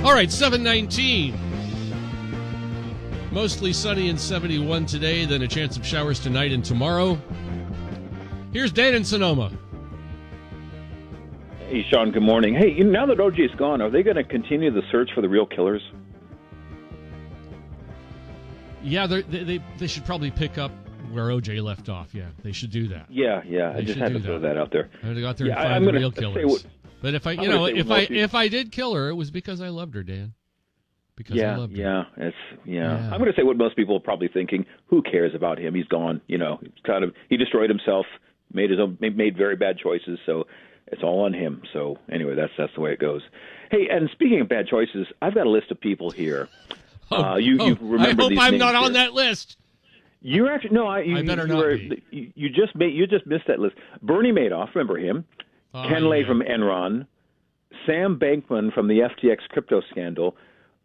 All right, 7:19. Mostly sunny and 71 today, then a chance of showers tonight and tomorrow. Here's Dan in Sonoma. Hey, Sean, good morning. Hey, now that OJ's gone, are they going to continue the search for the real killers? Yeah, they should probably pick up where OJ left off. Yeah, they should do that. Yeah. I just had to throw that out there. I had to go out there and find the real killers. But if I did kill her, it was because I loved her, Dan. Because I loved her. I'm going to say what most people are probably thinking. Who cares about him? He's gone. He destroyed himself, made very bad choices. So it's all on him. So anyway, that's the way it goes. Hey, and speaking of bad choices, I've got a list of people here. You remember I hope these I'm names not on here. that list. You're actually no. I better not be. You just missed that list. Bernie Madoff, remember him? Ken Lay from Enron, Sam Bankman from the FTX crypto scandal.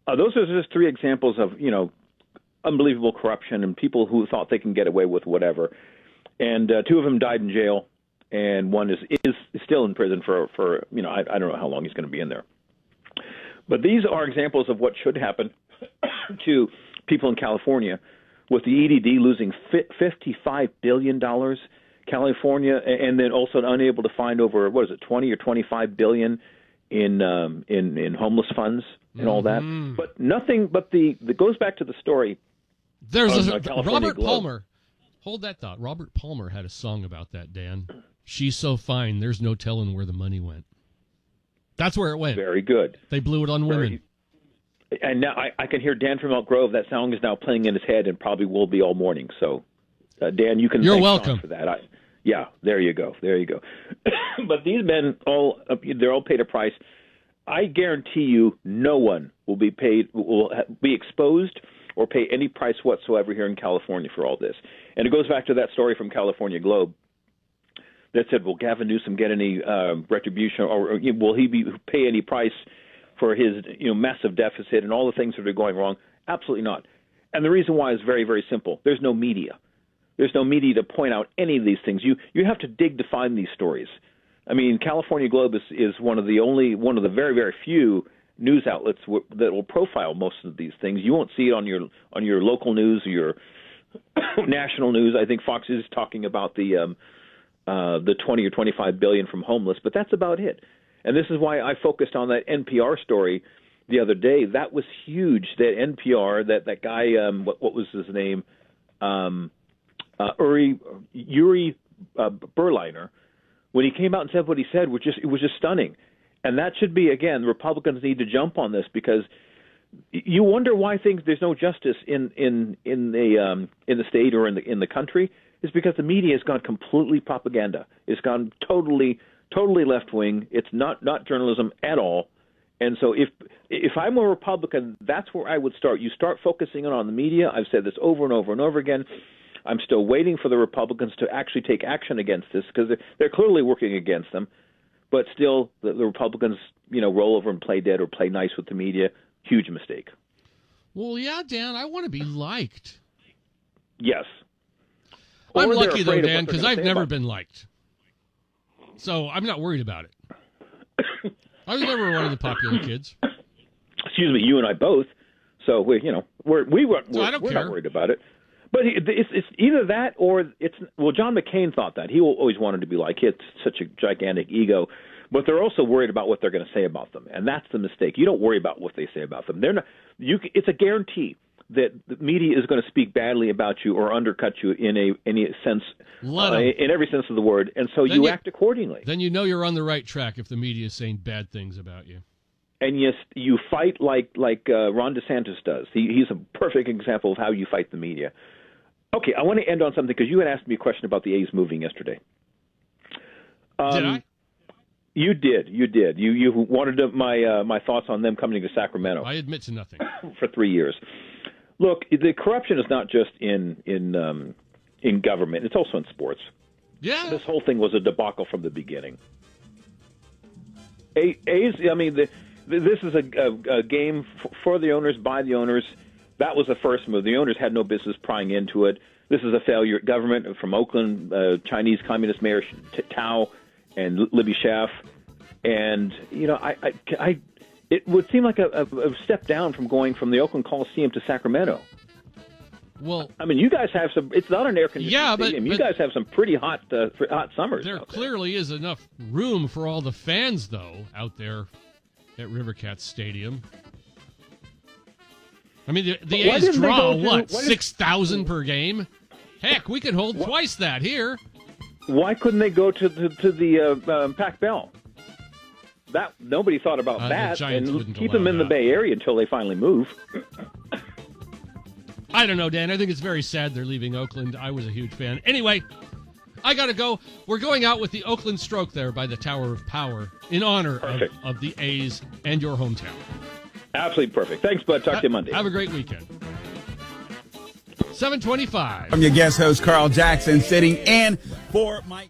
Those are just three examples of unbelievable corruption and people who thought they can get away with whatever. And two of them died in jail, and one is still in prison for I don't know how long he's going to be in there. But these are examples of what should happen to people in California, with the EDD losing $55 billion, California, and then also unable to find over, 20 or 25 billion in homeless funds and all that. But nothing. But that goes back to the story. There's Robert Palmer. Hold that thought. Robert Palmer had a song about that, Dan. She's so fine, there's no telling where the money went. That's where it went. Very good. They blew it on women. And now I can hear Dan from Elk Grove. That song is now playing in his head and probably will be all morning. So, Dan, you can. You're thank welcome Sean for that. There you go. But these men they're all paid a price. I guarantee you, no one will be exposed or pay any price whatsoever here in California for all this. And it goes back to that story from California Globe that said, "Will Gavin Newsom get any retribution, or will he pay any price for his massive deficit and all the things that are going wrong?" Absolutely not. And the reason why is very, very simple. There's no media. There's no media to point out any of these things. You have to dig to find these stories. I mean, California Globe is one of the very, very few news outlets that will profile most of these things. You won't see it on your local news or your national news. I think Fox is talking about the 20 or 25 billion from homeless, but that's about it. And this is why I focused on that NPR story the other day. That was huge. That NPR, that guy, what was his name? Yuri Berliner. When he came out and said what he said, it was just stunning. And that should be, again, Republicans need to jump on this, because you wonder why there's no justice in the state or in the country. It's because the media has gone completely propaganda. It's gone totally left wing. It's not journalism at all. And so if I'm a Republican, that's where I would start. You start focusing on the media. I've said this over and over and over again. I'm still waiting for the Republicans to actually take action against this, because they're clearly working against them. But still, the Republicans, roll over and play dead or play nice with the media. Huge mistake. Well, yeah, Dan, I want to be liked. Yes. I'm lucky, though, Dan, because I've never been liked. So I'm not worried about it. I was never one of the popular kids. Excuse me, you and I both. So we're not worried about it. But it's either that or John McCain thought that. He always wanted to be like, he had such a gigantic ego. But they're also worried about what they're going to say about them, and that's the mistake. You don't worry about what they say about them. They're not. It's a guarantee that the media is going to speak badly about you or undercut you in any sense, in every sense of the word, and so you act accordingly. Then you're on the right track if the media is saying bad things about you. And yes, you fight like Ron DeSantis does. He's a perfect example of how you fight the media. Okay, I want to end on something, because you had asked me a question about the A's moving yesterday. Did I? You did. You wanted my thoughts on them coming to Sacramento. I admit to nothing. For 3 years. Look, the corruption is not just in government; it's also in sports. Yeah. This whole thing was a debacle from the beginning. A's. I mean, this is a game for the owners, by the owners. That was the first move. The owners had no business prying into it. This is a failure. Government from Oakland, Chinese Communist Mayor Tao and Libby Schaaf. And, it would seem like a step down from going from the Oakland Coliseum to Sacramento. Well, I mean, you guys have some. It's not an air conditioned stadium. You guys have some pretty hot summers. There clearly is enough room for all the fans, though, out there at Rivercats Stadium. I mean, the A's draw 6,000 per game. Heck, we could hold twice that here. Why couldn't they go to the Pac Bell? That nobody thought about that, and keep them in the Bay Area until they finally move. I don't know, Dan. I think it's very sad they're leaving Oakland. I was a huge fan. Anyway, I got to go. We're going out with the Oakland Stroke there by the Tower of Power in honor of the A's and your hometown. Absolutely perfect. Thanks, bud. Talk to you Monday. Have a great weekend. 7:25. I'm your guest host, Carl Jackson, sitting in for Mike.